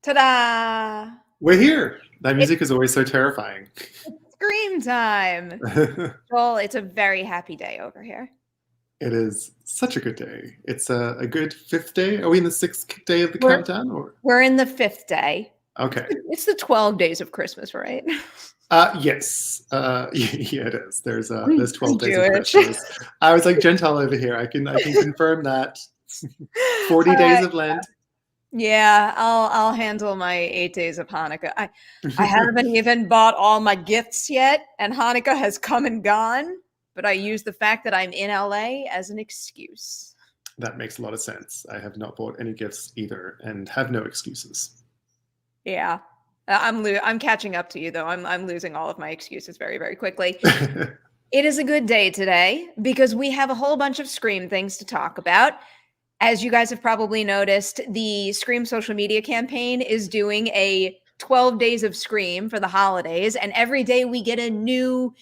Ta-da! We're here. That It's music is always so terrifying. scream time. It Joel, it's a very happy day over here. is such a good day. It's a good fifth day. Are we in the sixth day of the We're countdown? Or we're in the fifth day. okay. It's the 12 days of Christmas, right? Yes. Yeah, it is. There's I'm 12 days of Jewish. Christmas. I was like Gentile over here. I can confirm that. 40 days of Lent. Yeah, I'll handle my 8 days of Hanukkah. I haven't even bought all my gifts yet, and Hanukkah has come and gone, but I use the fact that I'm in LA as an excuse. That makes a lot of sense. I have not bought any gifts either and have no excuses. Yeah. I'm catching up to you though. I'm losing all of my excuses very, very quickly. It is a good day today because we have a whole bunch of Scream things to talk about. As you guys have probably noticed, the Scream social media campaign is doing a 12 days of Scream for the holidays, and every day we get a new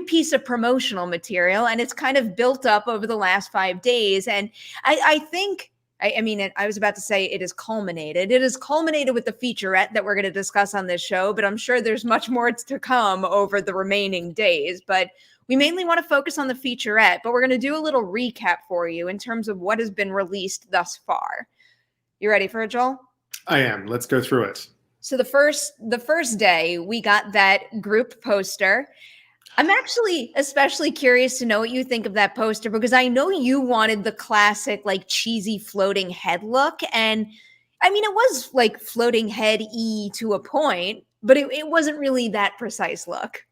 piece of promotional material, and it's kind of built up over the last 5 days. And I think I was about to say it is culminated. It is culminated with the featurette that we're going to discuss on this show, but I'm sure there's much more to come over the remaining days. But we mainly want to focus on the featurette, but we're going to do a little recap for you in terms of what has been released thus far. You ready for it, Joel? I am. Let's go through it. So the first day, we got that group poster. I'm actually especially curious to know what you think of that poster because I know you wanted the classic, like, cheesy floating head look. And I mean, it was like floating head-y to a point, but it wasn't really that precise look.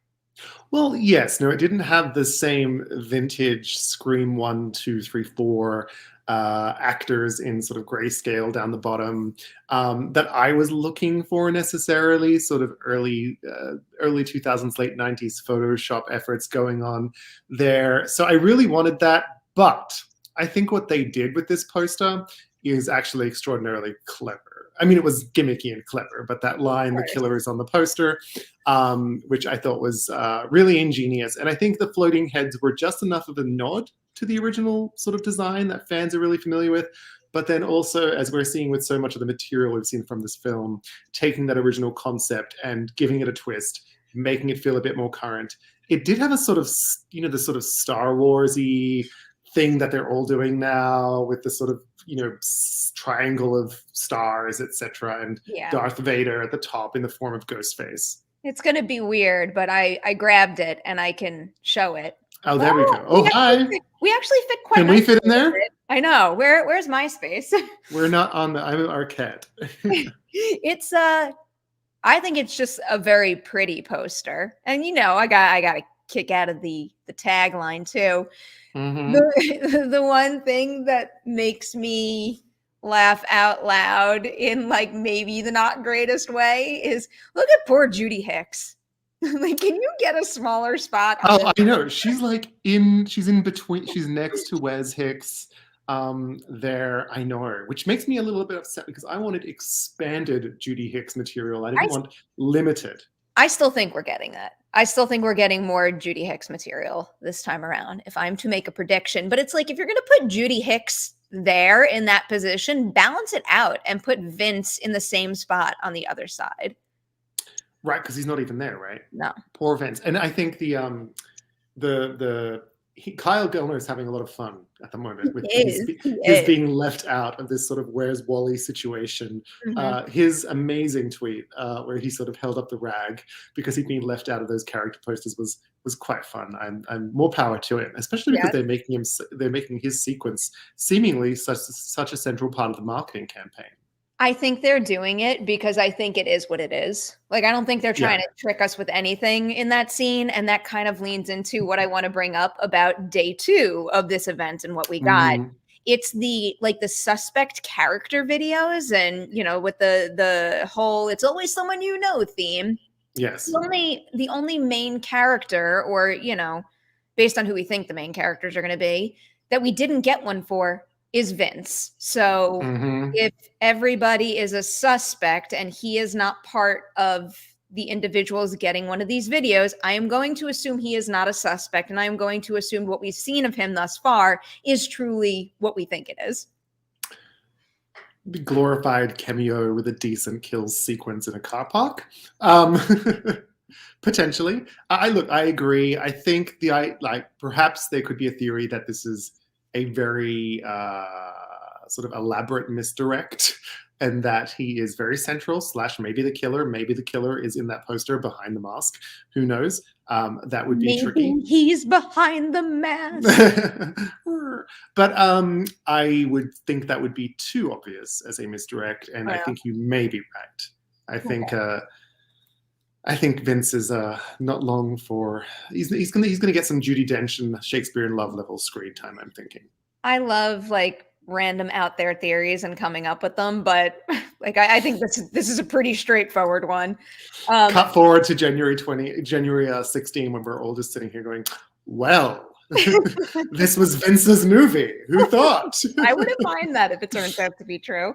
Well, yes, no, it didn't have the same vintage Scream 1, 2, 3, 4 actors in sort of grayscale down the bottom that I was looking for necessarily. Sort of early 2000s, late 90s Photoshop efforts going on there. So I really wanted that, but I think what they did with this poster is actually extraordinarily clever. I mean, it was gimmicky and clever, but that line, "The killer is on the poster," which I thought was really ingenious. And I think the floating heads were just enough of a nod to the original sort of design that fans are really familiar with. But then also, as we're seeing with so much of the material we've seen from this film, taking that original concept and giving it a twist, making it feel a bit more current. It did have a sort of, the sort of Star Wars-y thing that they're all doing now with the sort of, triangle of stars, etc., and Darth Vader at the top in the form of Ghostface. It's going to be weird, but I grabbed it and I can show it. Oh, there we go. Oh, hi. We actually fit quite. Can we fit in there? I know. Where's my space? We're not on the. I'm an Arquette. It's I think it's just a very pretty poster, and I got a kick out of the tagline too. Mm-hmm. The one thing that makes me laugh out loud in, like, maybe the not greatest way is look at poor Judy Hicks. Like, can you get a smaller spot? Oh, I know. She's in between. She's next to Wes Hicks. There, I know, which makes me a little bit upset because I wanted expanded Judy Hicks material. I didn't want limited. I still think we're getting that. I still think we're getting more Judy Hicks material this time around, if I'm to make a prediction. But it's like, if you're going to put Judy Hicks there in that position, balance it out and put Vince in the same spot on the other side. Right, because he's not even there, right? No. Poor Vince. And I think Kyle Gellner is having a lot of fun at the moment with his being left out of this sort of "Where's Wally" situation. Mm-hmm. His amazing tweet where he sort of held up the rag because he'd been left out of those character posters was quite fun. I'm more power to it, especially because they're making his sequence seemingly such a central part of the marketing campaign. I think they're doing it because I think it is what it is. Like, I don't think they're trying to trick us with anything in that scene. And that kind of leans into what I want to bring up about day 2 of this event and what we got. Mm-hmm. It's the suspect character videos and, with the whole, it's always someone theme. Yes. The only main character, or, based on who we think the main characters are going to be, that we didn't get one for is Vince. So if everybody is a suspect and he is not part of the individuals getting one of these videos, I am going to assume he is not a suspect, and I am going to assume what we've seen of him thus far is truly what we think it is. glorified cameo with a decent kills sequence in a car park. Um, Potentially. I agree. I think perhaps there could be a theory that this is a very sort of elaborate misdirect, and that he is very central slash maybe the killer. Maybe the killer is in that poster behind the mask. Who knows? That would be tricky. Maybe he's behind the mask. But I would think that would be too obvious as a misdirect, and I think you may be right. I think Vince is not long for he's gonna get some Judi Dench and Shakespeare in Love level screen time, I'm thinking. I love like random out there theories and coming up with them, but like I think this is a pretty straightforward one. Cut forward to January 16 when we're all just sitting here going, well, this was Vince's movie. Who thought? I wouldn't mind that if it turns out to be true.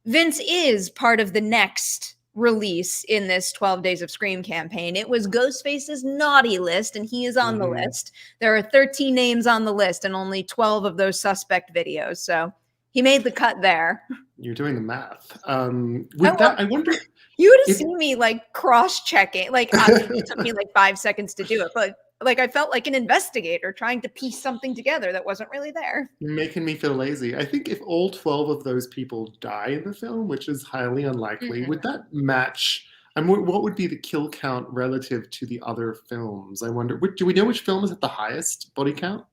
Vince is part of the next release in this 12 Days of Scream campaign. It was Ghostface's naughty list, and he is on the list. There are 13 names on the list, and only 12 of those suspect videos. So he made the cut there. You're doing the math. I wonder. You would have seen me like cross-checking. Like it took me like 5 seconds to do it, but like I felt like an investigator trying to piece something together that wasn't really there. You're making me feel lazy. I think if all 12 of those people die in the film, which is highly unlikely, would that match? And what would be the kill count relative to the other films? I wonder. Do we know which film is at the highest body count?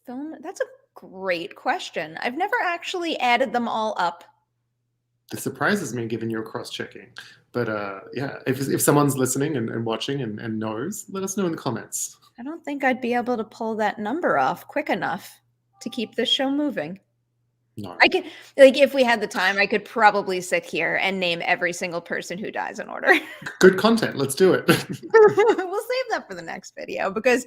That's a great question. I've never actually added them all up. It surprises me given your cross-checking. But yeah, if someone's listening and watching and knows, let us know in the comments. I don't think I'd be able to pull that number off quick enough to keep this show moving. No. I could, like, if we had the time, I could probably sit here and name every single person who dies in order. Good content. Let's do it. We'll save that for the next video, because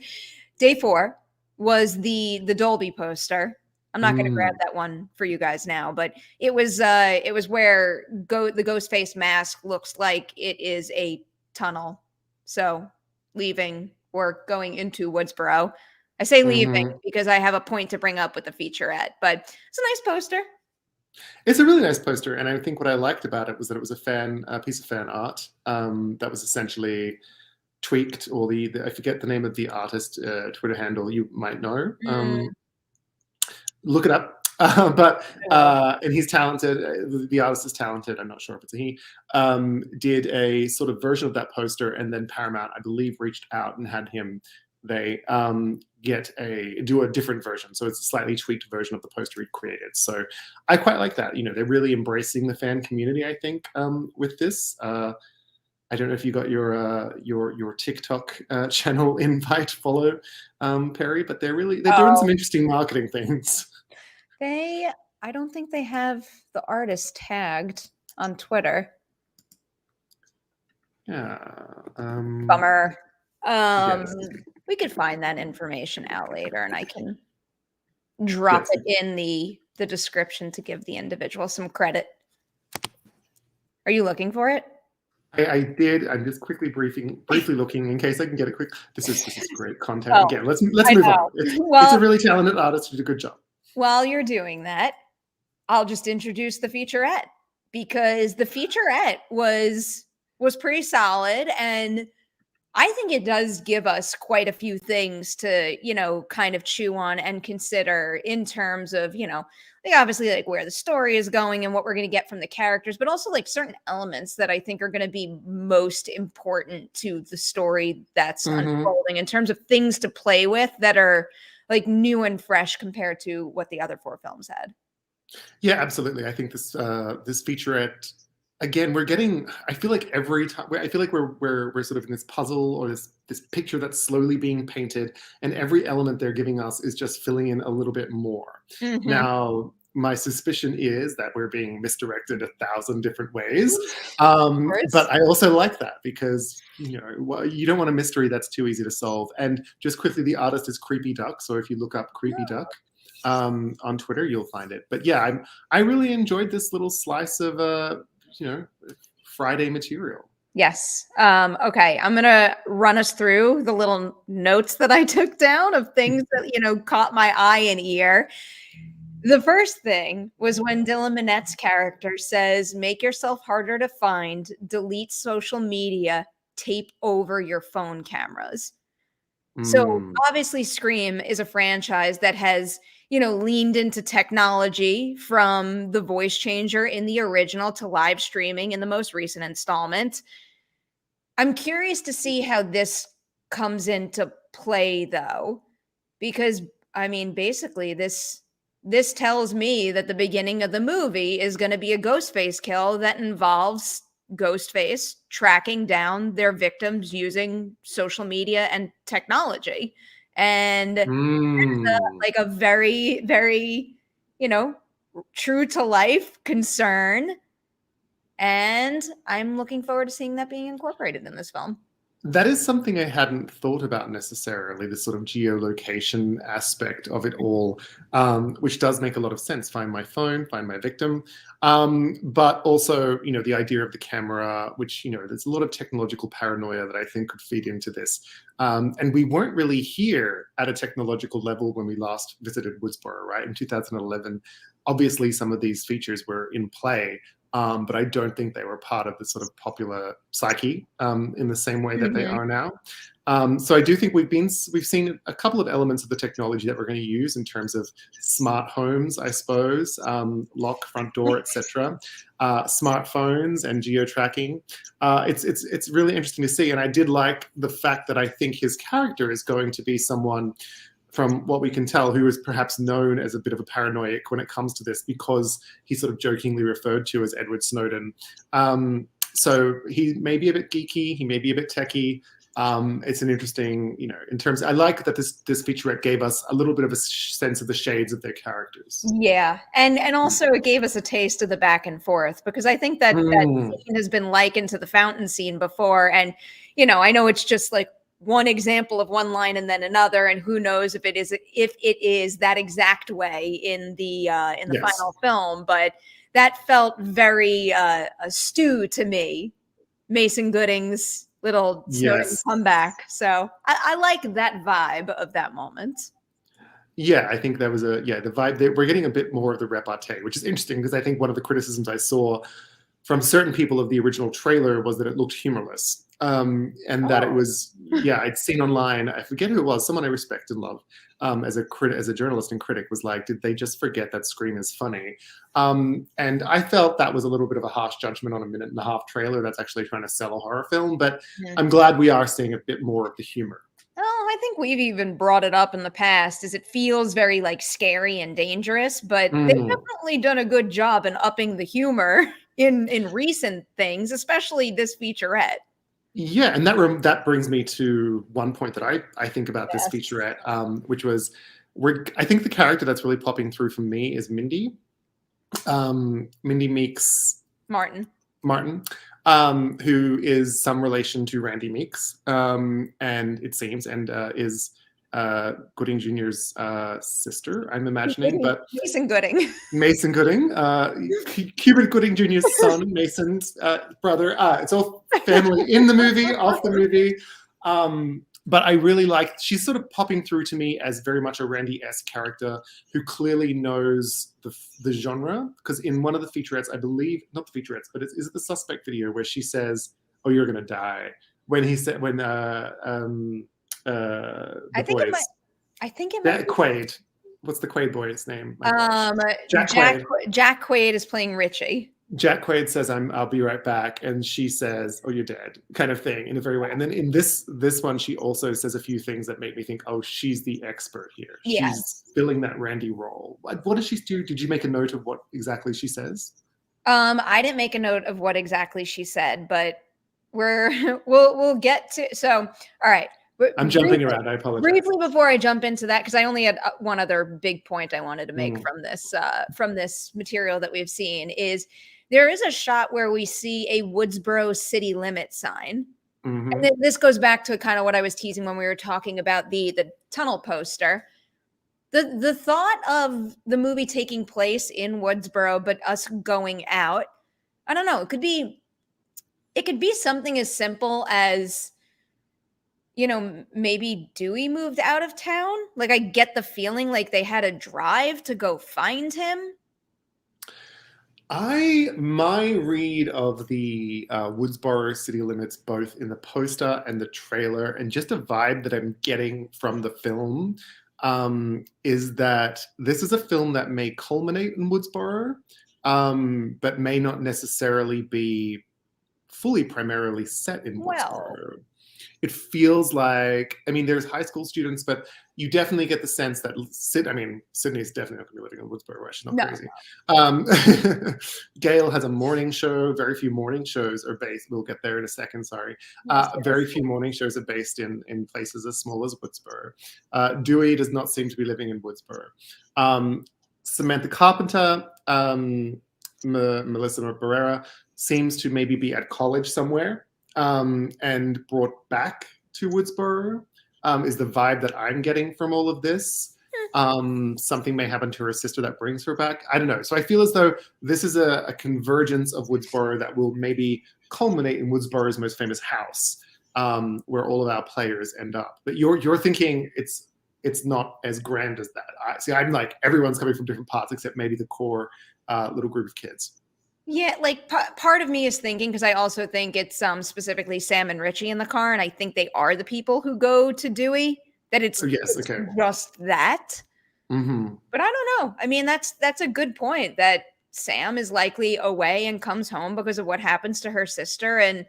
day 4 was the Dolby poster. I'm not going to grab that one for you guys now, but it was where the Ghostface mask looks like it is a tunnel. So leaving or going into Woodsboro. I say leaving because I have a point to bring up with the featurette, but it's a nice poster. It's a really nice poster, and I think what I liked about it was that it was a piece of fan art that was essentially tweaked, or I forget the name of the artist Twitter handle. You might know. Look it up. And he's talented. The artist is talented. I'm not sure if it's a he. Did a sort of version of that poster, and then Paramount, I believe, reached out and had him. They do a different version, so it's a slightly tweaked version of the poster he created. So I quite like that. You know, they're really embracing the fan community, I think, with this. I don't know if you got your TikTok channel invite follow, Perri, but they're doing some interesting marketing things. I don't think they have the artist tagged on Twitter. Yeah. Bummer. Yes. We could find that information out later, and I can drop it in the description to give the individual some credit. Are you looking for it? I did. I'm just briefly looking in case I can get it quick. This is great content. Again, let's move on. It's a really talented artist who did a good job. While you're doing that, I'll just introduce the featurette, because the featurette was pretty solid, and I think it does give us quite a few things to, kind of chew on and consider in terms of, like obviously like where the story is going and what we're going to get from the characters, but also like certain elements that I think are going to be most important to the story that's unfolding, in terms of things to play with that are like new and fresh compared to what the other 4 films had. Yeah, absolutely. I think this featurette, again, I feel like every time, I feel like we're sort of in this puzzle, or this picture that's slowly being painted, and every element they're giving us is just filling in a little bit more. Now, my suspicion is that we're being misdirected 1,000 different ways. But I also like that, because you don't want a mystery that's too easy to solve. And just quickly, the artist is Creepy Duck. So if you look up Creepy Duck on Twitter, you'll find it. But yeah, I really enjoyed this little slice of Friday material. Yes. Okay. I'm going to run us through the little notes that I took down of things that, caught my eye and ear. The first thing was when Dylan Minette's character says, "Make yourself harder to find, delete social media, tape over your phone cameras." So, Mm. obviously, Scream is a franchise that has, leaned into technology from the voice changer in the original to live streaming in the most recent installment. I'm curious to see how this comes into play, though, because, I mean, basically, this tells me that the beginning of the movie is gonna be a Ghostface kill that involves Ghostface tracking down their victims using social media and technology, and Mm. like, a very, very, you know, true to life concern, and I'm looking forward to seeing that being incorporated in this film. That is something I hadn't thought about necessarily, the sort of geolocation aspect of it all, which does make a lot of sense. Find my phone, find my victim. But also, the idea of the camera, which, there's a lot of technological paranoia that I think could feed into this. And we weren't really here at a technological level when we last visited Woodsboro, right? In 2011, obviously some of these features were in play, but I don't think they were part of the sort of popular psyche in the same way that they Mhm. are now. So I do think we've seen a couple of elements of the technology that we're going to use in terms of smart homes, I suppose, lock front door, etc., smartphones and geo tracking. It's really interesting to see, and I did like the fact that I think his character is going to be someone, from what we can tell, who is perhaps known as a bit of a paranoiac when it comes to this, because he's sort of jokingly referred to as Edward Snowden. So he may be a bit geeky, he may be a bit techie. It's an interesting, in terms. I like that this featurette gave us a little bit of a sense of the shades of their characters. Yeah, and also it gave us a taste of the back and forth, because I think that Mm, scene has been likened to the fountain scene before, and, I know it's just, like, one example of one line and then another, and who knows if it is that exact way in the yes, final film, but that felt very, Stew to me, Mason Gooding's little Snowden yes. comeback, so I like that vibe of that moment. Yeah, I think that was the vibe. We're getting a bit more of the repartee, which is interesting, because I think one of the criticisms I saw from certain people of the original trailer was that it looked humorless, and that it Oh. was, yeah, I'd seen online, I forget who it was, someone I respect and love, as a journalist and critic, was like, did they just forget that Scream is funny? And I felt that was a little bit of a harsh judgment on a minute and a half trailer that's actually trying to sell a horror film, but I'm glad we are seeing a bit more of the humor. Oh, I think we've even brought it up in the past, is it feels very, like, scary and dangerous, but they've Mm. definitely done a good job in upping the humor in recent things, especially this featurette. Yeah, and that brings me to one point that I think about this Yes. featurette, which was, I think the character that's really popping through for me is Mindy, Mindy Meeks Martin. Martin, who is some relation to Randy Meeks, and it seems, and is Gooding Jr.'s sister, I'm imagining, but Mason Gooding. Mason Gooding, Cuban Gooding Jr.'s son, Mason's brother. It's all family in the movie, off the movie. But I really like, she's sort of popping through to me as very much a Randy-esque character who clearly knows the genre. Because in one of the featurettes, I believe, not the featurettes, but is it the Suspect video where she says, "Oh, you're gonna die," when he said, when I the think it might boys, I think it might that be Quaid, what's the Quaid boy's name? My gosh, Jack Jack Quaid. Jack Quaid is playing Richie. Jack Quaid says, I'll be right back," and she says, "Oh, you're dead," kind of thing, in a very way. And then in this one, she also says a few things that make me think, oh, she's the expert here. She's Yes. filling that Randy role. What does she do? Did you make a note of what exactly she says? I didn't make a note of what exactly she said, but we'll get to, so, all right. I'm jumping around. I apologize. Briefly before I jump into that, because I only had one other big point I wanted to make Mm, from this material that we've seen, is there is a shot where we see a Woodsboro city limit sign. And hmm. then this goes back to kind of what I was teasing when we were talking about the tunnel poster. The thought of the movie taking place in Woodsboro, but us going out, I don't know, it could be something as simple as, maybe Dewey moved out of town. Like I get the feeling like they had a drive to go find him. My read of the Woodsboro city limits, both in the poster and the trailer, and just a vibe that I'm getting from the film, is that this is a film that may culminate in Woodsboro, but may not necessarily be fully primarily set in Well, Woodsboro. It feels like, I mean, there's high school students, but you definitely get the sense that Sydney's definitely not going to be living in Woodsboro, right? She's not no. crazy. Gail has a morning show. Very few morning shows are based. We'll get there in a second. Sorry. Yes, Very yes. few morning shows are based in places as small as Woodsboro. Dewey does not seem to be living in Woodsboro. Samantha Carpenter, Melissa Barrera seems to maybe be at college somewhere. And brought back to Woodsboro, is the vibe that I'm getting from all of this. Something may happen to her sister that brings her back. I don't know. So I feel as though this is a convergence of Woodsboro that will maybe culminate in Woodsboro's most famous house, where all of our players end up. But you're thinking it's not as grand as that. I'm like, everyone's coming from different parts except maybe the core little group of kids. Yeah, like part of me is thinking, because I also think it's specifically Sam and Richie in the car, and I think they are the people who go to Dewey. That Oh, yes, it's okay. just that. Mm-hmm. But I don't know. I mean, that's a good point that Sam is likely away and comes home because of what happens to her sister, and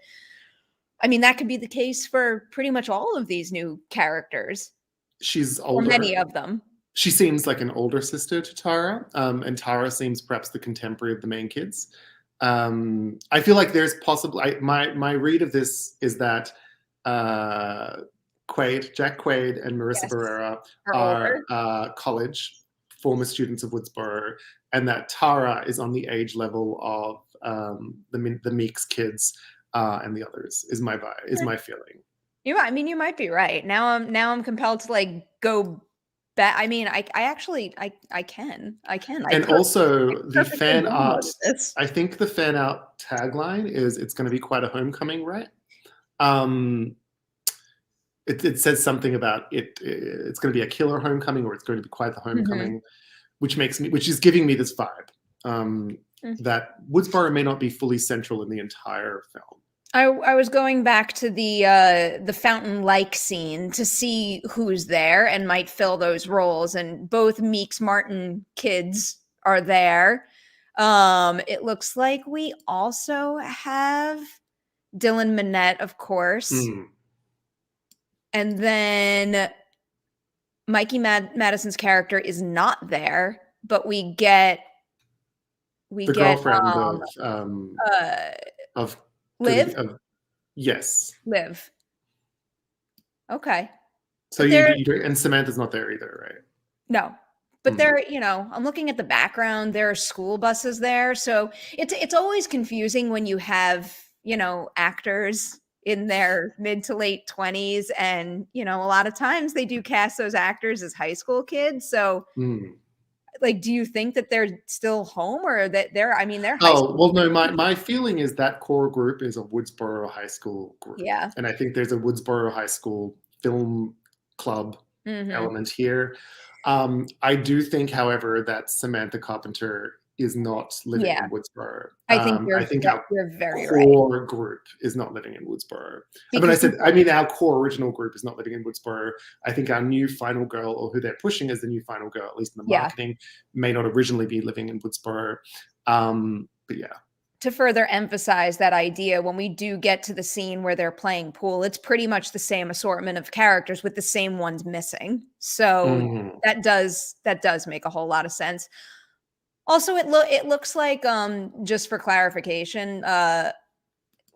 I mean that could be the case for pretty much all of these new characters, She's or many older. of them. She seems like an older sister to Tara, and Tara seems perhaps the contemporary of the main kids. I feel like there's possibly my read of this is that Jack Quaid, and Marissa Yes, Barrera are are older. college former students of Woodsboro, and that Tara is on the age level of the Meeks kids and the others. Is my feeling. I mean, you might be right. Now I'm compelled to like go back. I mean, I actually I can. And also the Perfectly fan art, downloaded this. I think the fan art tagline is it's going to be quite a homecoming, right? Um, it says something about it's going to be a killer homecoming, or it's going to be quite the Mhm. homecoming, which is giving me this vibe, Mm. that Woodsboro may not be fully central in the entire film. I was going back to the fountain like scene to see who's there and might fill those roles, and both Meeks Martin kids are there. It looks like we also have Dylan Minnette, of course, Mm. and then Mikey Madison's character is not there, but we The get girlfriend uh of Liv. yes. Liv. Okay. So But they're and Samantha's not there either, right? no. But Mm. I'm looking at the background, there are school buses there. So it's always confusing when you have, actors in their mid to late 20s, and a lot of times they do cast those actors as high school kids. So Mm. like, do you think that they're still home, or that they're high Oh, school? well, no, my feeling is that core group is a Woodsboro High School group. Yeah. And I think there's a Woodsboro High School film club Mhm. element here. I do think, however, that Samantha Carpenter is not living Yeah. in Woodsboro. I think I think our you're very right. core group is not living in Woodsboro. Because I mean, our core original group is not living in Woodsboro. I think our new final girl, or who they're pushing as the new final girl, at least in the yeah. marketing, may not originally be living in Woodsboro. But yeah. To further emphasize that idea, when we do get to the scene where they're playing pool, it's pretty much the same assortment of characters with the same ones missing. So Mhm. that does make a whole lot of sense. Also, it looks like, just for clarification,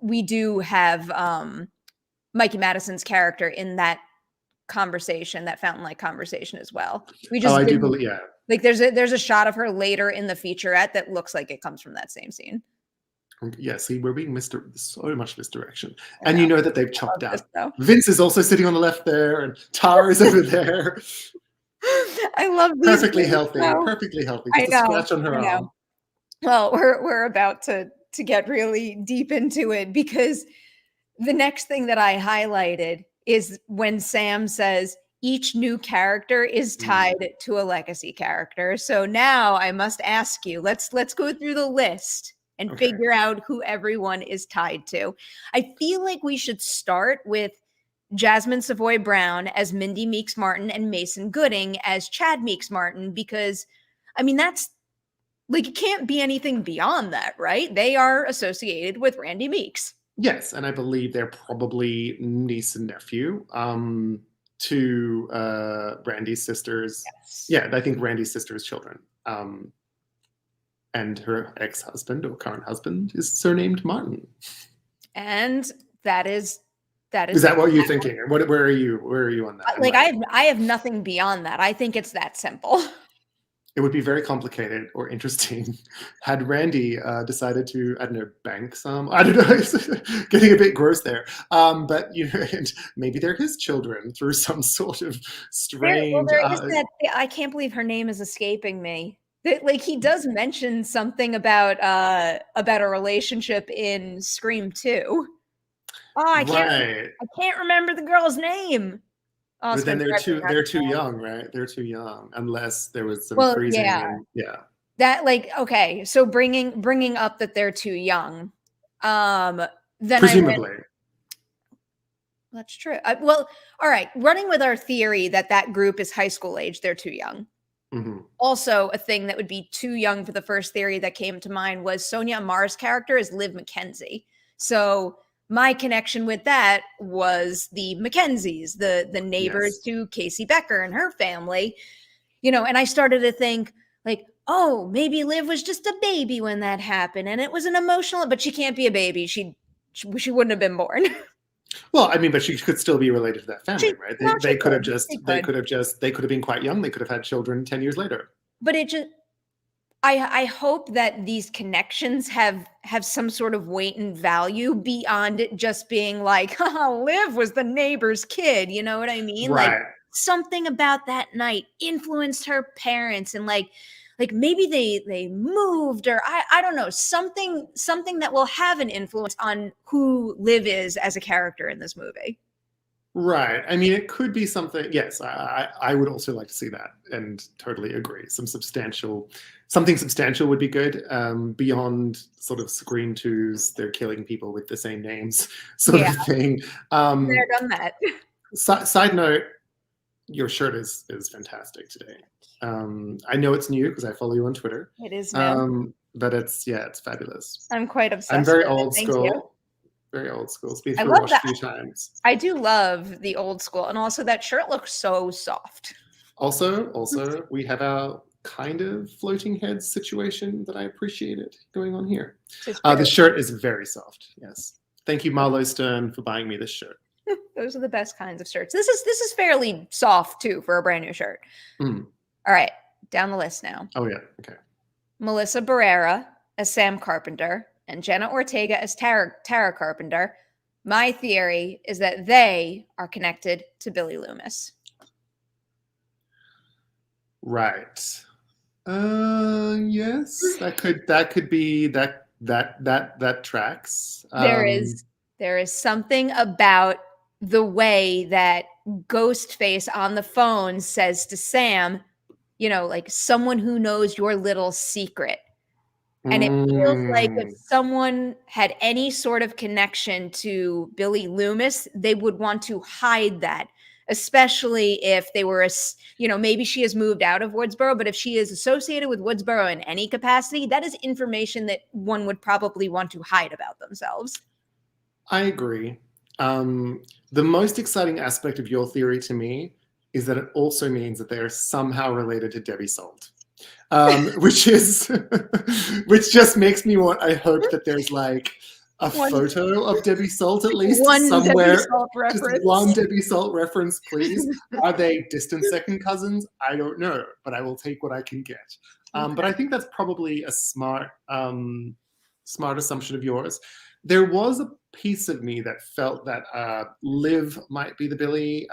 we do have Mikey Madison's character in that conversation, that fountain like conversation as well. We Oh, just I do didn't believe, yeah. like there's a shot of her later in the featurette that looks like it comes from that same scene. Yeah, see, we're being so much misdirection. I And know. you know that they've I love chopped this out. though. Vince is also sitting on the left there, and Tara is over there. I love these Perfectly things healthy, though. perfectly healthy. I Just a know. scratch on her I know. arm. Well, we're about to get really deep into it, because the next thing that I highlighted is when Sam says each new character is tied to a legacy character. So now I must ask you, let's go through the list and Okay. figure out who everyone is tied to. I feel like we should start with Jasmine Savoy Brown as Mindy Meeks Martin and Mason Gooding as Chad Meeks Martin, because I mean, that's like, it can't be anything beyond that, right? They are associated with Randy Meeks. Yes, and I believe they're probably niece and nephew to Randy's sisters. Yes. Yeah, I think Randy's sister's children. And her ex-husband or current husband is surnamed Martin. And that is Is that what you're thinking? Or where are you? Where are you on that? like, I have nothing beyond that. I think it's that simple. It would be very complicated or interesting had Randy decided to, I don't know, bank some. I don't know, it's getting a bit gross there. But you know, and maybe they're his children through some sort of strange. There is that. I can't believe her name is escaping me. Like, he does mention something about a relationship in Scream 2. Oh, I can't remember the girl's name. Oh, but then they're too young, right? They're too young, unless there was some freezing. Yeah. And, yeah. That, like, okay, so bringing up that they're too young. Then presumably. That's true. Well, all right. Running with our theory that group is high school age, they're too young. Mm-hmm. Also, a thing that would be too young for the first theory that came to mind was Sonia Amar's character is Liv McKenzie. So my connection with that was the Mackenzies, the neighbors to Casey Becker and her family, you know, and I started to think, like, oh, maybe Liv was just a baby when that happened, and it was an emotional, but she can't be a baby. She wouldn't have been born. Well, I mean, but she could still be related to that family, right? They could have been quite young. They could have had children 10 years later. But it just, I hope that these connections have some sort of weight and value beyond it just being like, Liv was the neighbor's kid. You know what I mean? Right. Like, something about that night influenced her parents, and like maybe they moved, or I don't know, something that will have an influence on who Liv is as a character in this movie. Right. I mean, it could be something. Yes, I would also like to see that, and totally agree. Something substantial would be good. Beyond sort of Scream 2's they're killing people with the same names sort of thing. They've done that. Side note, your shirt is fantastic today. I know it's new because I follow you on Twitter. It is new. But it's fabulous. I'm quite obsessed. I'm very old school. Very old school. It's been washed a few times. I do love the old school, and also that shirt looks so soft. Also, we have our kind of floating heads situation that I appreciated going on here. The shirt is very soft. Yes. Thank you, Marlo Stern, for buying me this shirt. Those are the best kinds of shirts. This is fairly soft too for a brand new shirt. Mm. All right, down the list now. Oh yeah, okay. Melissa Barrera as Sam Carpenter and Jenna Ortega as Tara Carpenter. My theory is that they are connected to Billy Loomis. Right. Yes, that could be that tracks. There is something about the way that Ghostface on the phone says to Sam, you know, like, someone who knows your little secret. And it feels like if someone had any sort of connection to Billy Loomis, they would want to hide that, especially if they were, maybe she has moved out of Woodsboro, but if she is associated with Woodsboro in any capacity, that is information that one would probably want to hide about themselves. I agree. The most exciting aspect of your theory to me is that it also means that they are somehow related to Debbie Salt. Which just makes me want, I hope that there's like a photo of Debbie Salt at least somewhere. Just one Debbie Salt reference, please. Are they distant second cousins? I don't know, but I will take what I can get. But I think that's probably a smart assumption of yours. There was a piece of me that felt that Liv might be the Billy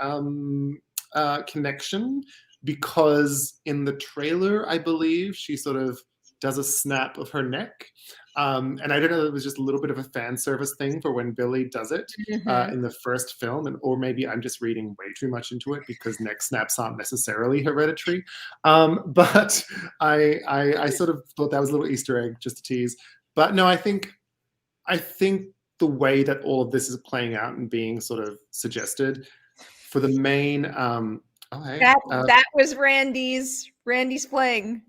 connection, because in the trailer, I believe, she sort of does a snap of her neck. And I don't know, it was just a little bit of a fan service thing for when Billy does it Mhm. in the first film, or maybe I'm just reading way too much into it because neck snaps aren't necessarily hereditary. But I sort of thought that was a little Easter egg, just a tease. But no, I think the way that all of this is playing out and being sort of suggested for the main oh hey That was Randy's playing.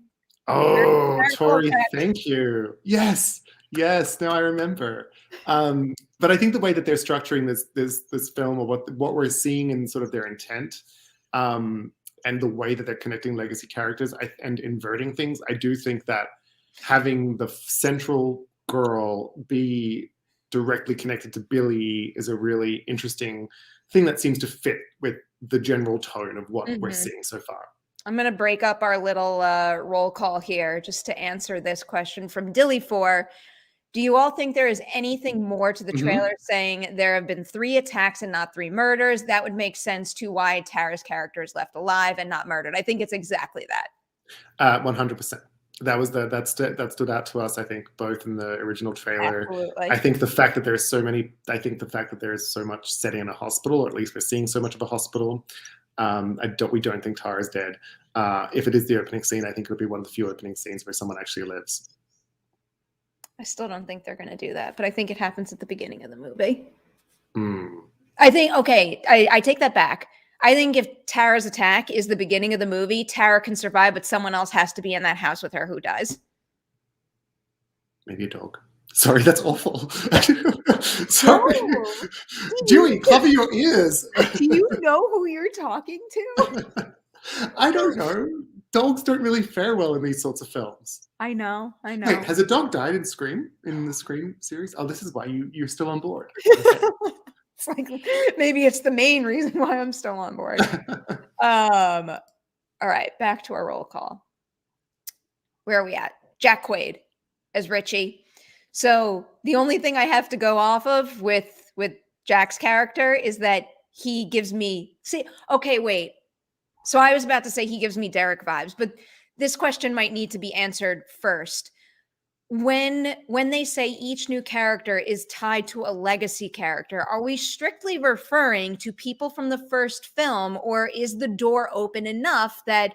oh, Very cool Tori, catch. thank you. Yes, yes. Now I remember. But I think the way that they're structuring this film, or what we're seeing in sort of their intent, and the way that they're connecting legacy characters and inverting things, I do think that having the central girl be directly connected to Billy is a really interesting thing that seems to fit with the general tone of what we're Mhm. seeing so far. I'm gonna break up our little roll call here just to answer this question from Dilly4. Do you all think there is anything more to the trailer Mhm. saying there have been 3 attacks and not 3 murders? That would make sense to why Tara's character is left alive and not murdered. I think it's exactly that. 100%. That stood out to us. I think both in the original trailer. I Absolutely. think the fact that there's so many. I think the fact that there is so much setting in a hospital, or at least we're seeing so much of a hospital. We don't think Tara's dead. If it is the opening scene, I think it would be one of the few opening scenes where someone actually lives. I still don't think they're gonna do that, but I think it happens at the beginning of the movie. Mm. I think okay, I take that back. I think if Tara's attack is the beginning of the movie, Tara can survive, but someone else has to be in that house with her who dies. Maybe a dog. Sorry, that's awful. Sorry, No. Do Dewey, you cover your ears. do you know who you're talking to? I don't know. Dogs don't really fare well in these sorts of films. I know, I Wait, know. has a dog died in Scream, in the Scream series? Oh, this is why you're still on board. Okay. It's like maybe it's the main reason why I'm still on board. Um, all right, back to our roll call. Where are we at? Jack Quaid as Richie. So the only thing I have to go off of with Jack's character is that he gives me see. Okay, wait. So I was about to say he gives me Derek vibes, but this question might need to be answered first. When they say each new character is tied to a legacy character, are we strictly referring to people from the first film, or is the door open enough that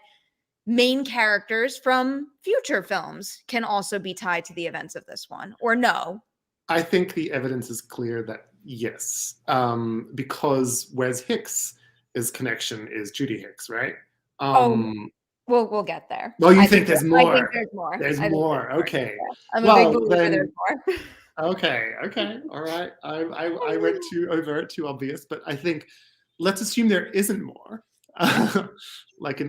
main characters from future films can also be tied to the events of this one, or no? I think the evidence is clear that yes, because Wes Hicks' connection is Judy Hicks, right? Oh, Um, we'll get there. well, you I think think there's I think more. there's more. There's I think there's more. more. Okay. Yeah. I'm a big Well, believer there's then more. okay, okay, all right. I went too overt, too obvious, but I think let's assume there isn't more, like a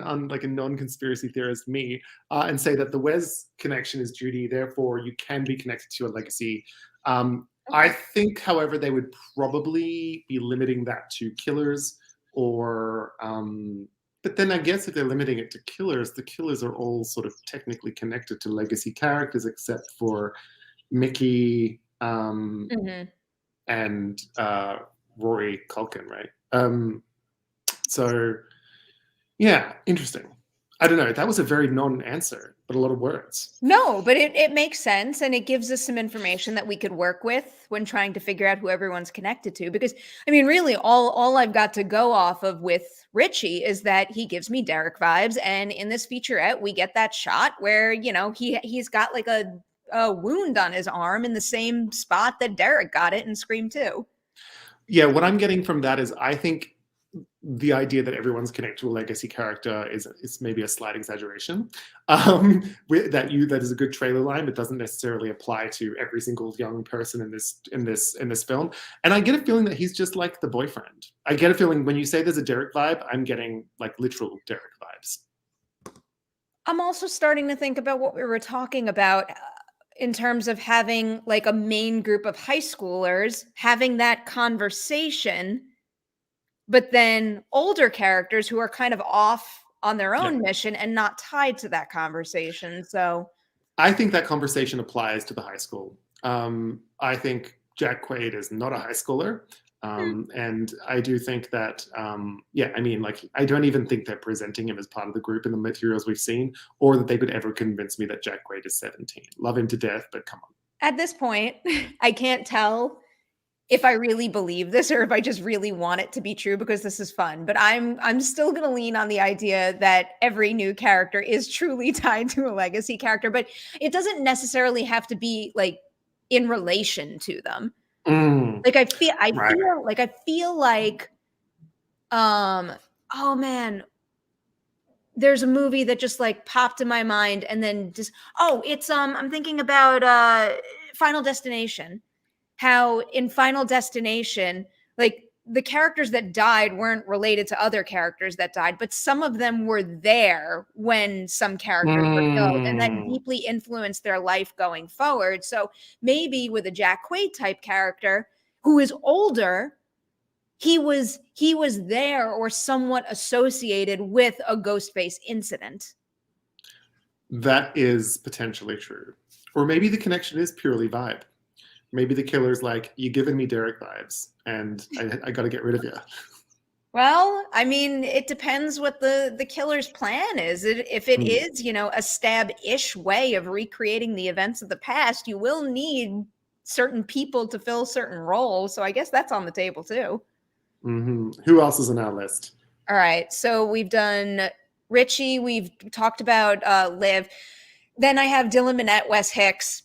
non-conspiracy theorist me, and say that the Wes connection is Judy. Therefore, you can be connected to a legacy. I Okay. think, however, they would probably be limiting that to killers, or. But then I guess if they're limiting it to killers, the killers are all sort of technically connected to legacy characters, except for Mickey, Mhm. and Rory Culkin, right? So yeah, interesting. I don't know. That was a very non-answer, but a lot of words. No, but it makes sense, and it gives us some information that we could work with when trying to figure out who everyone's connected to, because, I mean, really, all I've got to go off of with Richie is that he gives me Derek vibes, and in this featurette, we get that shot where, he's got, like, a wound on his arm in the same spot that Derek got it in Scream 2. Yeah, what I'm getting from that is I think the idea that everyone's connected to a legacy character is maybe a slight exaggeration. That is a good trailer line, but doesn't necessarily apply to every single young person in this film. And I get a feeling that he's just like the boyfriend. I get a feeling when you say there's a Derek vibe, I'm getting like literal Derek vibes. I'm also starting to think about what we were talking about in terms of having like a main group of high schoolers having that conversation, but then older characters who are kind of off on their Yeah. own mission and not tied to that conversation. So, I think that conversation applies to the high school. I think Jack Quaid is not a high schooler. And I do think that, yeah, I mean, like, I don't even think they're presenting him as part of the group in the materials we've seen, or that they could ever convince me that Jack Quaid is 17. Love him to death, but come on. At this point, I can't tell if I really believe this or if I just really want it to be true because this is fun. But I'm still gonna lean on the idea that every new character is truly tied to a legacy character, but it doesn't necessarily have to be like in relation to them. Mm, Like I right. feel like um oh man, there's a movie that just like popped in my mind and then just it's I'm thinking about Final Destination. How in Final Destination, like the characters that died weren't related to other characters that died, but some of them were there when some characters were killed, and that Mm, deeply influenced their life going forward. So maybe with a Jack Quaid type character who is older, he was there or somewhat associated with a Ghostface incident. that is potentially true. Or maybe the connection is purely vibe. Maybe the killer's like, you giving me Derek vibes, and I got to get rid of you. Well, I mean, it depends what the killer's plan is. If it Mm, is, a stab-ish way of recreating the events of the past, you will need certain people to fill certain roles. So I guess that's on the table too. Who else is on our list? All right. So we've done Richie. We've talked about Liv. Then I have Dylan Minnette, Wes Hicks.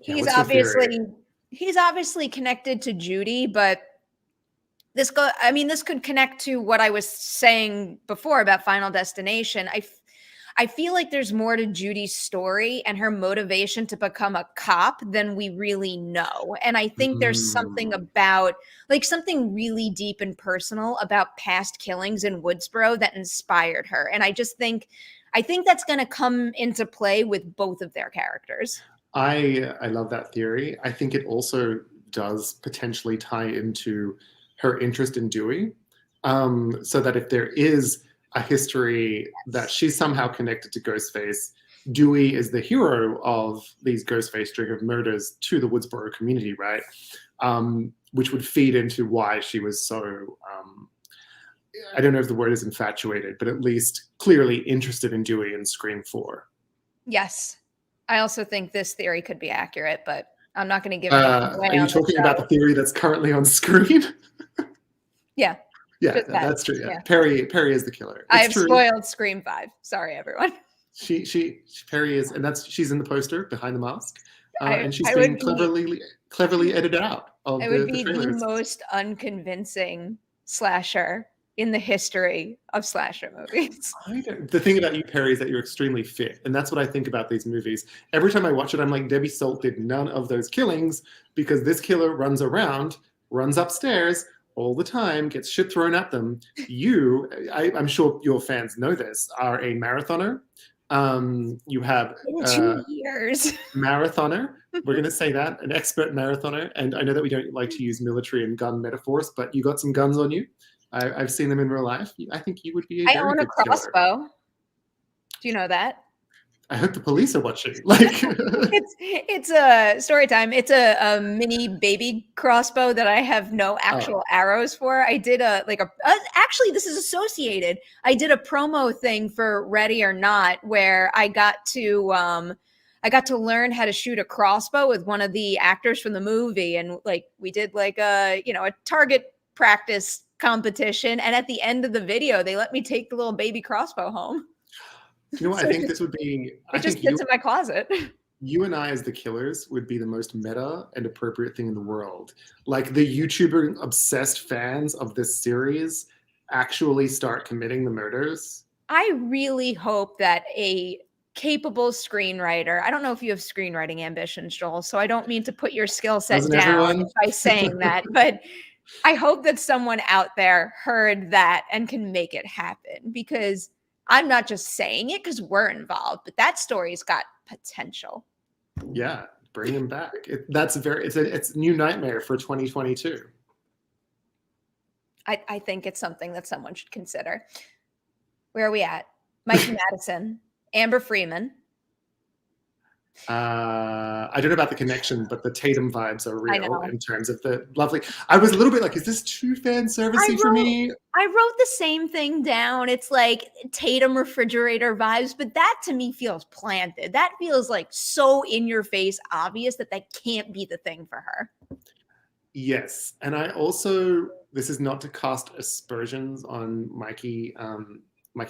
Yeah, He's what's your theory? obviously he's obviously connected to Judy, but this could connect to what I was saying before about Final Destination. I feel like there's more to Judy's story and her motivation to become a cop than we really know. And I think there's something Mm, about like something really deep and personal about past killings in Woodsboro that inspired her. And I think that's going to come into play with both of their characters. I love that theory. I think it also does potentially tie into her interest in Dewey, so that if there is a history that she's somehow connected to Ghostface, Dewey is the hero of these Ghostface string of murders to the Woodsboro community, right? Which would feed into why she was so, I don't know if the word is infatuated, but at least clearly interested in Dewey in Scream 4. Yes. I also think this theory could be accurate, but I'm not going to give anything away Are you on the talking about the show. theory that's currently on screen? Yeah, Yeah, just that. that's true. Yeah, Yeah. Perri is the killer. I It's have true. spoiled Scream 5. Sorry, everyone. She Perri is, and that's she's in the poster behind the mask, and she's I been would be cleverly edited out of I would the be the trailers. most unconvincing slasher in the history of slasher movies. The thing about you, Perri, is that you're extremely fit, and that's what I think about these movies. Every time I watch it, I'm like, Debbie Salt did none of those killings because this killer runs around, runs upstairs all the time, gets shit thrown at them. I'm sure your fans know this, are a marathoner. You have In 2 years. marathoner. We're going to say that, an expert marathoner. And I know that we don't like to use military and gun metaphors, but you got some guns on you. I've seen them in real life. I think you would be a I very own a good killer. crossbow. Do you know that? I hope the police are watching. Like, It's a story time. It's a mini baby crossbow that I have no oh, actual arrows for. I did actually this is associated. I did a promo thing for Ready or Not where I got to learn how to shoot a crossbow with one of the actors from the movie, and like we did like a target practice competition, and at the end of the video they let me take the little baby crossbow home. you know what? So I think this would be. it I just think sits in my closet. you and I as the killers would be the most meta and appropriate thing in the world. Like the YouTuber obsessed fans of this series actually start committing the murders. I really hope that a capable screenwriter, I don't know if you have screenwriting ambitions, Joel, so I don't mean to put your skill set Doesn't down everyone? by saying that, but I hope that someone out there heard that and can make it happen because I'm not just saying it because we're involved, but that story's got potential. Yeah, bring him back. It's a new nightmare for 2022. I think it's something that someone should consider. Where are we at? Mikey Madison, Amber Freeman. I don't know about the connection, but the Tatum vibes are I real know. in terms of the lovely. I was a little bit like, is this too fan I servicey for wrote me? I wrote the same thing down. It's like Tatum refrigerator vibes, but that to me feels planted. That feels like so in your face obvious that that can't be the thing for her. Yes, and I also, this is not to cast aspersions on Mikey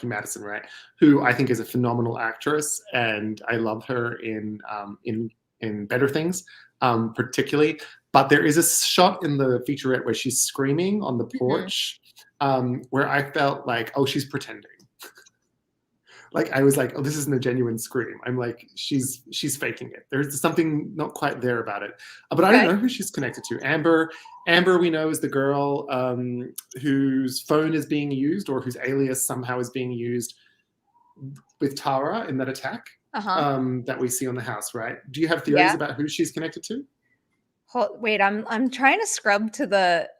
Madison, right? Who I think is a phenomenal actress, and I love her in Better Things, particularly. But there is a shot in the featurette where she's screaming on the Mhm. porch, where I felt like, oh, she's pretending. Like I was like, oh, this isn't a genuine scream. I'm like, she's faking it. There's something not quite there about it. But I don't Okay. know who she's connected to. Amber, we know is the girl whose phone is being used or whose alias somehow is being used with Tara in that attack Uh-huh. that we see on the house, right? Do you have theories Yeah. about who she's connected to? Wait, I'm trying to scrub to the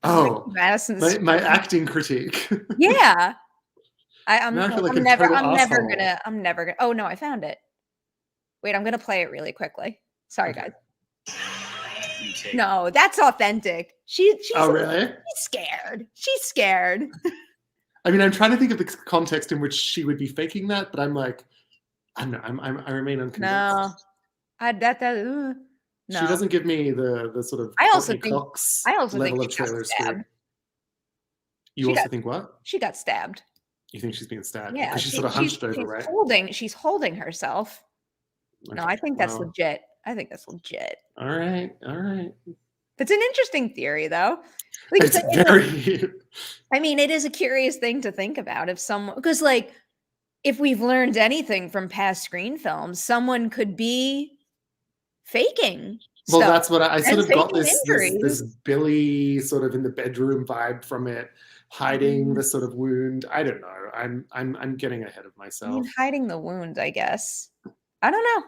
Mikey Oh, Madison's my screen. acting critique. Yeah. Now I feel like a total asshole. I'm never gonna. Oh no, I found it. Wait, I'm gonna play it really quickly. Sorry, Okay. guys. No, that's authentic. Oh, really? She's scared. She's scared. I mean, I'm trying to think of the context in which she would be faking that, but I'm like, I don't know. I remain No, unconvinced. She no. doesn't give me the sort of I also Courtney think Cox I also think level of she got trailer stabbed. scream. You She got also think what? she got stabbed. You think she's being stabbed Yeah, because she's sort of hunched over, right? she's holding herself. No, Okay. I think that's Well, legit. I think that's legit. all right, all right. It's an interesting theory though. Like It's it's a very. I mean, it is a curious thing to think about if someone because like if we've learned anything from past screen films, someone could be faking Well, stuff that's what I sort and of got faking this injuries. Billy sort of in the bedroom vibe from it, hiding Mm, the sort of wound. I don't know. I'm getting ahead of I mean, myself. hiding the wound, I guess. I don't know.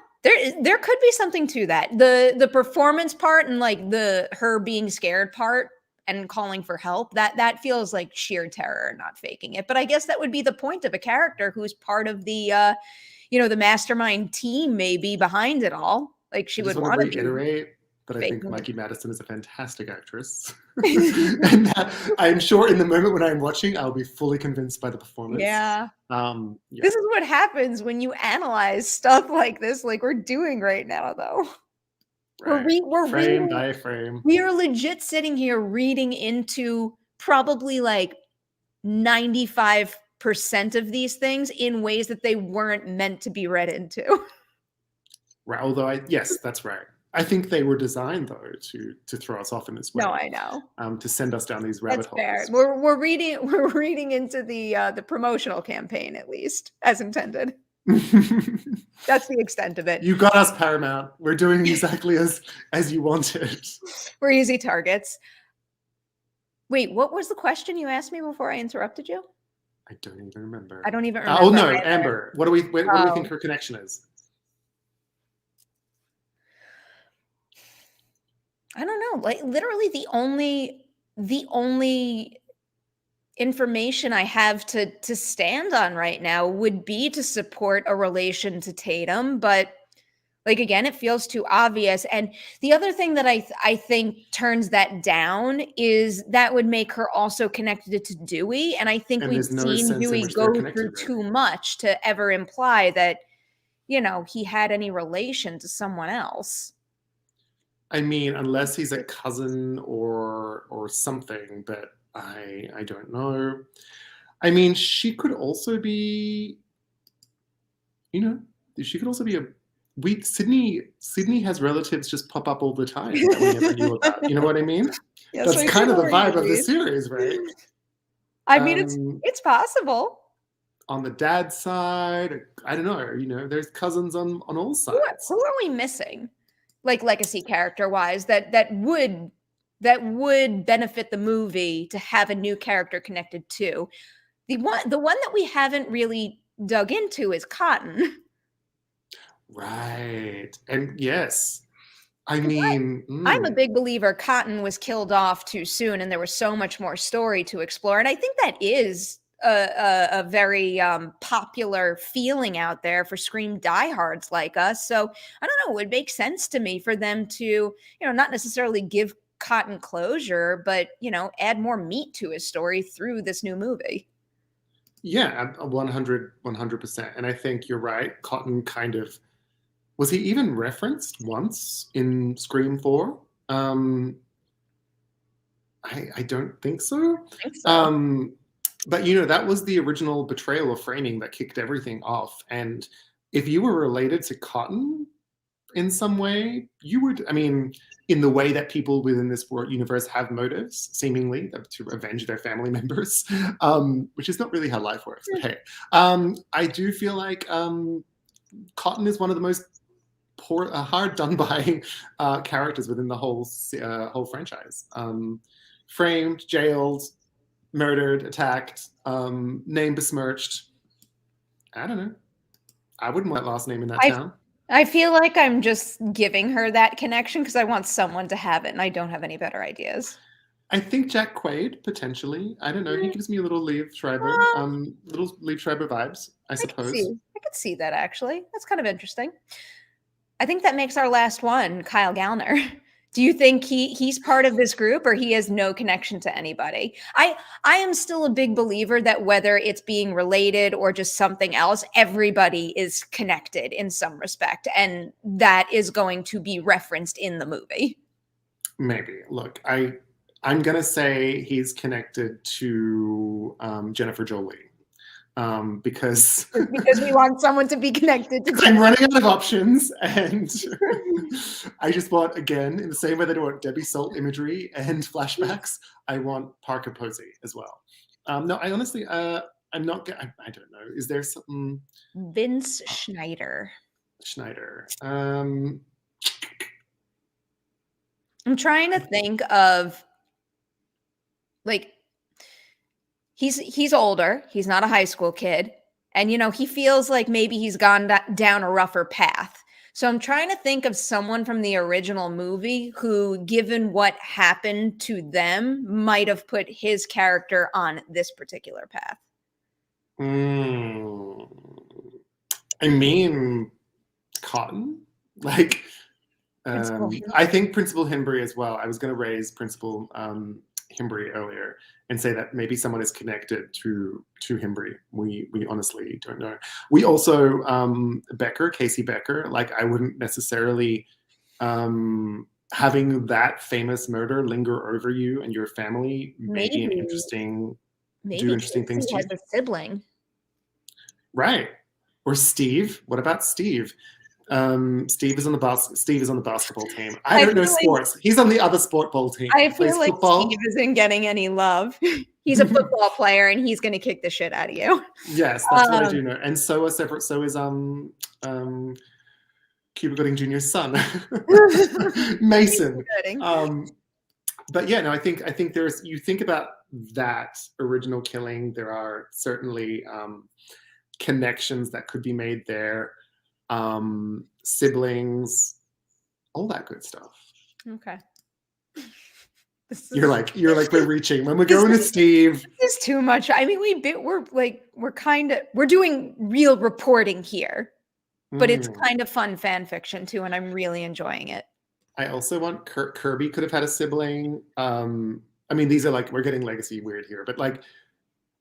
There could be something to that. The performance part and like the her being scared part and calling for help, that feels like sheer terror, not faking it. But I guess that would be the point of a character who's part of the the mastermind team maybe behind it all. Like she I just would want to want to be reiterate that I think faking Mikey Madison is a fantastic actress. it. And that I'm sure in the moment when I'm watching, I'll be fully convinced by the performance. Yeah. Yeah. This is what happens when you analyze stuff like this, like we're doing right now, though. Right. We're Frame reading. by frame. We are legit sitting here reading into probably like 95% of these things in ways that they weren't meant to be read into. Right. Although yes, that's right. I think they were designed though to throw us off in this No, way, I know. to send us down these rabbit That's fair. holes. We're reading we're reading into the promotional campaign at least as intended. That's the extent of it. You got us, Paramount. We're doing exactly as you wanted. We're easy targets. Wait, what was the question you asked me before I interrupted you? I don't even remember. I don't even Oh remember no, either. Amber. What do we think Oh. her connection is? I don't know. Like literally the only information I have to stand on right now would be to support a relation to Tatum, but like again, it feels too obvious. And the other thing that I think turns that down is that would make her also connected to Dewey. And I think And we've there's no seen sense in Dewey which they're go through connected, too really. much to ever imply that, he had any relation to someone else. I mean, unless he's a cousin or something, but I don't know. I mean, she could also be, she could also be a we Sydney has relatives just pop up all the time that we never knew about. You know what I mean? Yes, That's I kind of do the vibe of the indeed. series, right? I mean, Um, it's possible. on the dad's side, I don't know. There's cousins on all Who sides. are we missing? Like legacy character wise, that would benefit the movie to have a new character connected to. The one that we haven't really dug into is Cotton. Right. And yes, I 'Cause mean, I'm a big believer Cotton was killed off too soon and there was so much more story to explore. And I think that is a very popular feeling out there for Scream diehards like us. So I don't know. It would make sense to me for them to, not necessarily give Cotton closure, but add more meat to his story through this new movie. Yeah, 100%. And I think you're right. Cotton kind of, was he even referenced once in Scream 4? I don't think so. I think so. But that was the original betrayal of framing that kicked everything off. And if you were related to Cotton in some way, you would, I mean, in the way that people within this universe have motives, seemingly, to avenge their family members, which is not really how life works. But hey, I do feel like Cotton is one of the most hard done by characters within the whole franchise. Framed, jailed, murdered, attacked, name besmirched. I don't know. I wouldn't want that last name in that town. I feel like I'm just giving her that connection because I want someone to have it, and I don't have any better ideas. I think Jack Quaid, potentially. I don't know. He gives me a little Liev Schreiber, little Liev Schreiber vibes, I suppose. I could see that, actually. That's kind of interesting. I think that makes our last one, Kyle Gallner. Do you think he's part of this group, or he has no connection to anybody? I am still a big believer that whether it's being related or just something else, everybody is connected in some respect, and that is going to be referenced in the movie. Maybe. Look, I'm gonna say he's connected to Jennifer Jolie. Because we want someone to be connected to I'm running out of options, and I just want, again, in the same way that I want Debbie Salt imagery and flashbacks, I want Parker Posey as well. No, I honestly, I'm not. I don't know. Is there something? Vince Schneider. I'm trying to think of, like, he's older. He's not a high school kid. And, he feels like maybe he's gone down a rougher path. So I'm trying to think of someone from the original movie who, given what happened to them, might have put his character on this particular path. I mean, Cotton? Like, I think Principal Himbry as well. I was going to raise Principal Himbry earlier and say that maybe someone is connected to Himbry. We honestly don't know. We also Casey Becker. Like, I wouldn't necessarily having that famous murder linger over you and your family may be an interesting. Do interesting things to you. Has a sibling, right? Or Steve. What about Steve? Steve is on the basketball team. I don't know sports. He's on the other sport ball team. I feel like football. Steve isn't getting any love. He's a football player, and he's going to kick the shit out of you. Yes, that's what I do know. And so is Cuba Gooding Jr.'s son, Mason. But yeah, no, I think there's. You think about that original killing. There are certainly connections that could be made there. Siblings, all that good stuff. Okay. You're like we're reaching when we're going to Steve. This is too much. I mean, we're doing real reporting here, but it's kind of fun fan fiction too, and I'm really enjoying it. I also want Kirby could have had a sibling. I mean, these are like, we're getting legacy weird here, but like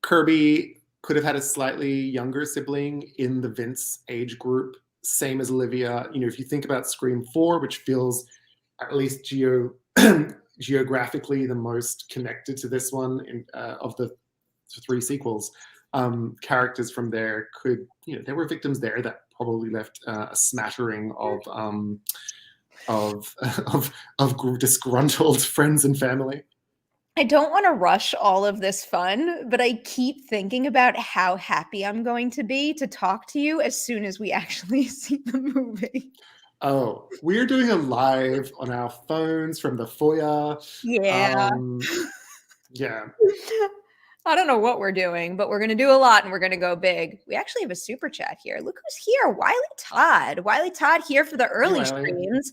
Kirby could have had a slightly younger sibling in the Vince age group. Same as Olivia. If you think about Scream 4, which feels at least geographically the most connected to this one of the 3 sequels, characters from there could, there were victims there that probably left a smattering of disgruntled friends and family. I don't want to rush all of this fun, but I keep thinking about how happy I'm going to be to talk to you as soon as we actually see the movie. Oh, we're doing a live on our phones from the foyer. Yeah. Yeah. I don't know what we're doing, but we're going to do a lot and we're going to go big. We actually have a super chat here. Look who's here. Wiley Todd. Wiley Todd here for the early streams.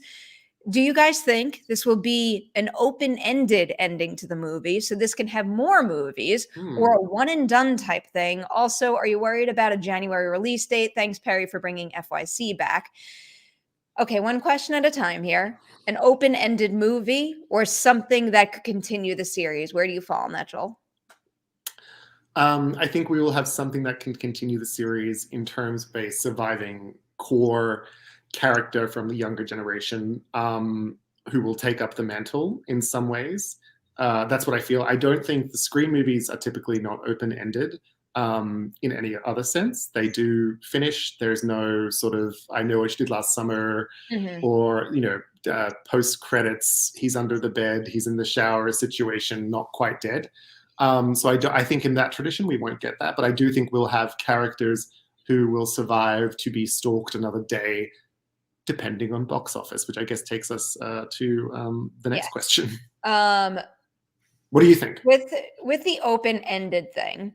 Do you guys think this will be an open-ended ending to the movie, so this can have more movies, or a one and done type thing? Also, are you worried about a January release date? Thanks, Perri, for bringing FYC back. Okay, one question at a time here. An open-ended movie or something that could continue the series? Where do you fall on that, Joel? I think we will have something that can continue the series in terms of a surviving core character from the younger generation, who will take up the mantle in some ways. That's what I feel. I don't think the Scream movies are typically not open-ended in any other sense. They do finish. There's no sort of, I know what you did last summer, or, post credits, he's under the bed, he's in the shower situation, not quite dead. So I think in that tradition, we won't get that. But I do think we'll have characters who will survive to be stalked another day, depending on box office, which I guess takes us to the next question. What do you think? With the open-ended thing,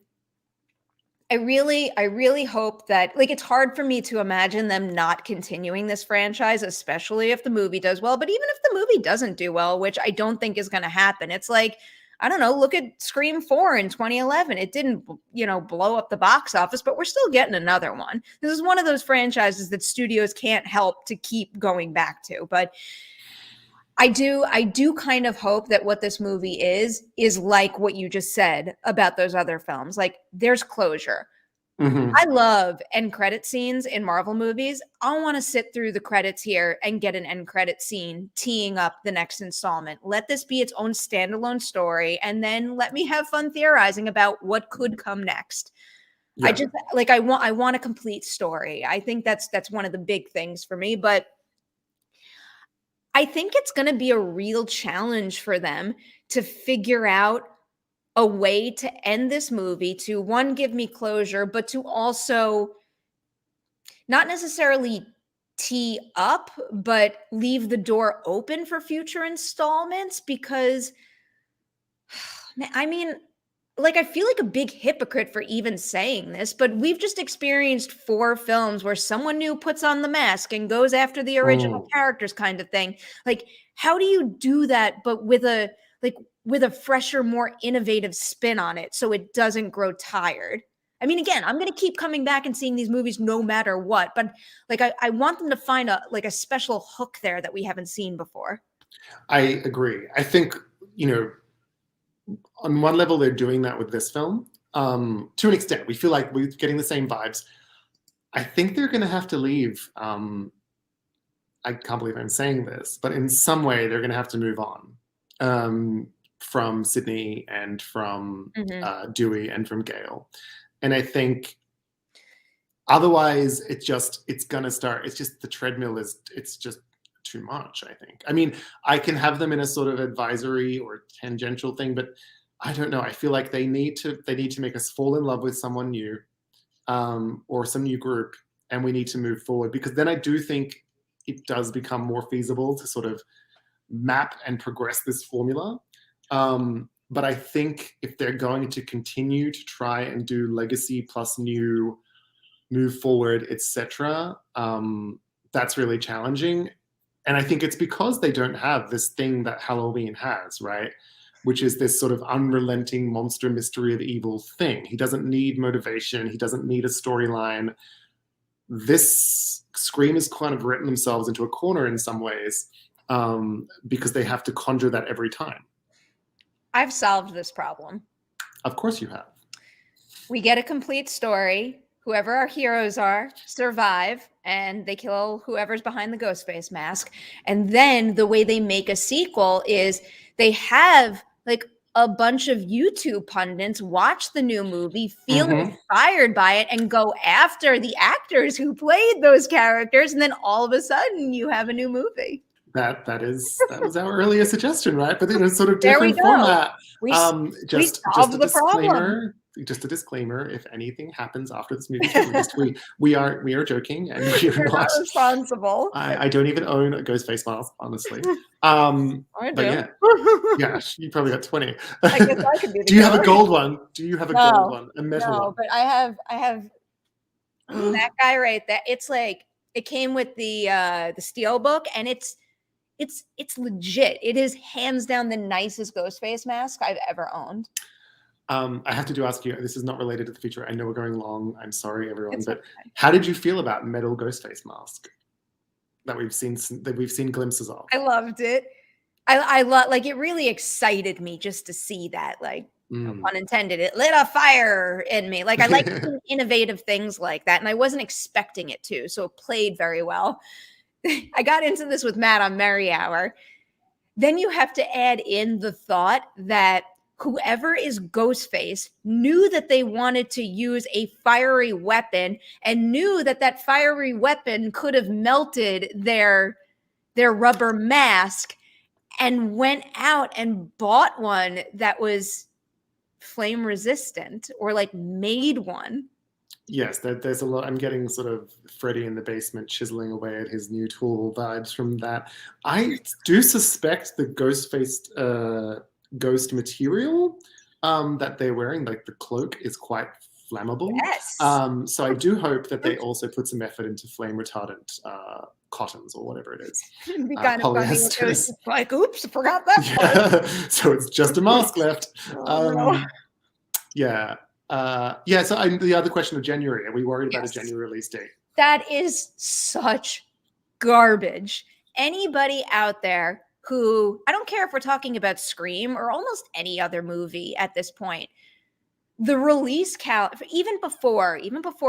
I really hope that, like, it's hard for me to imagine them not continuing this franchise, especially if the movie does well. But even if the movie doesn't do well, which I don't think is going to happen, it's like, I don't know, look at Scream 4 in 2011. It didn't, blow up the box office, but we're still getting another one. This is one of those franchises that studios can't help to keep going back to. But I do kind of hope that what this movie is like what you just said about those other films. Like, there's closure. I love end credit scenes in Marvel movies. I want to sit through the credits here and get an end credit scene teeing up the next installment. Let this be its own standalone story, and then let me have fun theorizing about what could come next. Yeah. I want a complete story. I think that's one of the big things for me, but I think it's going to be a real challenge for them to figure out a way to end this movie, to one, give me closure, but to also not necessarily tee up, but leave the door open for future installments. Because, I mean, like, I feel like a big hypocrite for even saying this, but we've just experienced 4 films where someone new puts on the mask and goes after the original characters, kind of thing. Like, how do you do that, but with a fresher, more innovative spin on it, so it doesn't grow tired? I mean, again, I'm going to keep coming back and seeing these movies no matter what, but like, I want them to find a special hook there that we haven't seen before. I agree. I think, on one level, they're doing that with this film. To an extent, we feel like we're getting the same vibes. I think they're going to have to leave. I can't believe I'm saying this, but in some way, they're going to have to move on from Sydney and from Dewey and from Gale. And I think otherwise, it's going to start. It's just the treadmill it's just too much, I think. I mean, I can have them in a sort of advisory or tangential thing, but I don't know. I feel like they need to make us fall in love with someone new, or some new group, and we need to move forward, because then I do think it does become more feasible to sort of map and progress this formula. But I think if they're going to continue to try and do legacy plus new, move forward, etc., that's really challenging. And I think it's because they don't have this thing that Halloween has, right? Which is this sort of unrelenting monster mystery of evil thing. He doesn't need motivation. He doesn't need a storyline. This Scream has kind of written themselves into a corner in some ways, because they have to conjure that every time. I've solved this problem. Of course you have. We get a complete story. Whoever our heroes are survive, and they kill whoever's behind the ghost face mask. And then the way they make a sequel is they have like a bunch of YouTube pundits watch the new movie, feel inspired by it, and go after the actors who played those characters. And then all of a sudden you have a new movie. That was our earlier suggestion, right? But in a sort of different format. Just a disclaimer. Just a disclaimer: if anything happens after this movie is released, we are joking, and we are not responsible. I don't even own a ghost face mask, honestly. I do. But yeah, you probably got 20. I guess I could be. Do you have a gold one? Do you have a gold one? A metal one? No, but I have that guy right there. It's like it came with the steel book, and it's it's legit. It is hands down the nicest Ghostface mask I've ever owned. I have to ask you, this is not related to the feature. I know we're going long. I'm sorry, everyone. It's But okay. how did you feel about metal Ghostface mask that we've seen glimpses of? I loved it. I love, like, it really excited me just to see that, like, no Mm. pun intended, it lit a fire in me. Like, I like seeing innovative things like that, and I wasn't expecting it to, so it played very well. I got into this with Matt on Merry Hour. Then you have to add in the thought that whoever is Ghostface knew that they wanted to use a fiery weapon and knew that that fiery weapon could have melted their rubber mask, and went out and bought one that was flame resistant, or like made one. Yes, there's a lot. I'm getting sort of Freddy in the basement chiseling away at his new tool vibes from that. I do suspect the ghost material that they're wearing, like the cloak, is quite flammable. Yes. So I do hope that they also put some effort into flame retardant cottons or whatever it is. It'd be kind of funny if it was Polyesters. just like, oops, I forgot that part. Yeah. So it's just a mask left. Oh, no. Yeah. Yeah, so the other question of January, are we worried about a Yes. January release date? That is such garbage. Anybody out there who, I don't care if we're talking about Scream or almost any other movie at this point, the release even before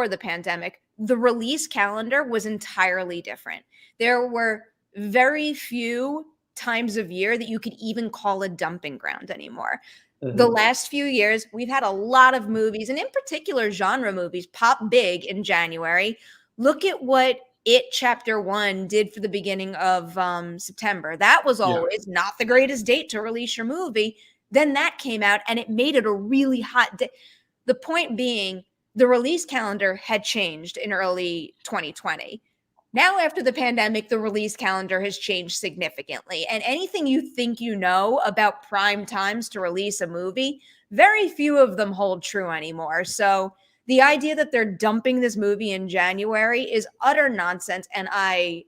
the pandemic, the release calendar was entirely different. There were very few times of year that you could even call a dumping ground anymore. The last few years, we've had a lot of movies, and in particular genre movies, pop big in January. Look at what It Chapter 1 did for the beginning of September. That was Yeah. always not the greatest date to release your movie. Then that came out, and it made it a really hot day. The point being, the release calendar had changed in early 2020. Now, after the pandemic, the release calendar has changed significantly. And anything you think you know about prime times to release a movie, very few of them hold true anymore. So the idea that they're dumping this movie in January is utter nonsense. And I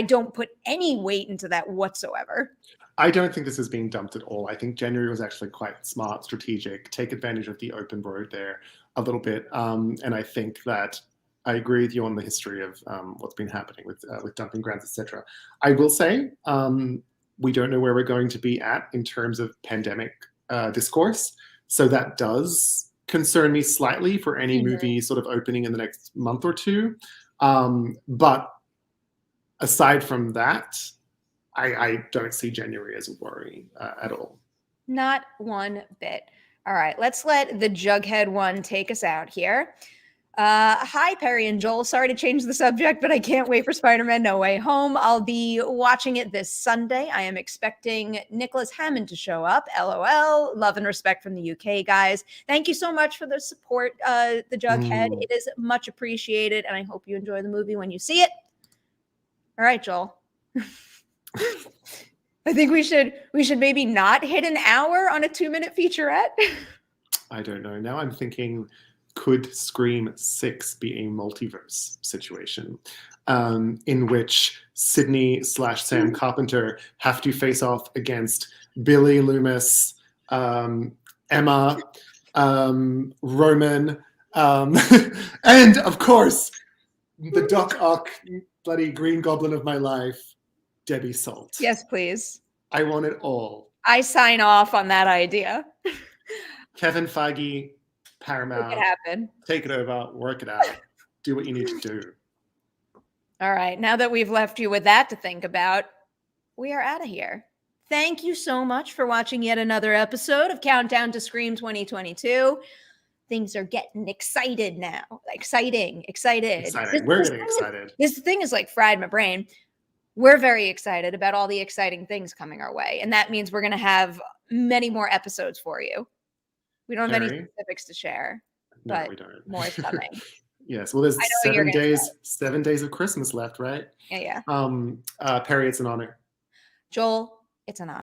don't put any weight into that whatsoever. I don't think this is being dumped at all. I think January was actually quite smart, strategic, take advantage of the open road there a little bit. And I think that I agree with you on the history of what's been happening with dumping grounds, etc. I will say we don't know where we're going to be at in terms of pandemic discourse. So that does concern me slightly for any movie sort of opening in the next month or two. But aside from that, I don't see January as a worry at all. Not one bit. All right, let's let the Jughead one take us out here. Hi, Perri and Joel. Sorry to change the subject, but I can't wait for Spider-Man No Way Home. I'll be watching it this Sunday. I am expecting Nicholas Hammond to show up. LOL. Love and respect from the UK, guys. Thank you so much for the support, the Jughead. It is much appreciated, and I hope you enjoy the movie when you see it. All right, Joel. I think we should maybe not hit an hour on a 2-minute featurette. I don't know. Now I'm thinking, could Scream 6 be a multiverse situation in which Sydney/Sam Carpenter have to face off against Billy Loomis, Emma, Roman, and of course the Doc Ock bloody Green Goblin of my life, Debbie Salt. Yes, please. I want it all. I sign off on that idea. Kevin Feige, Paramount. Make it happen. Take it over, work it out, do what you need to do. All right. Now that we've left you with that to think about, we are out of here. Thank you so much for watching yet another episode of Countdown to Scream 2022. Things are getting excited now. Excited. We're getting excited. This thing is like fried my brain. We're very excited about all the exciting things coming our way. And that means we're going to have many more episodes for you. We don't have any specifics to share, but we don't. More is coming. Yes. Well, there's 7 days of Christmas left, right? Yeah. Perri, it's an honor. Joel, it's an honor.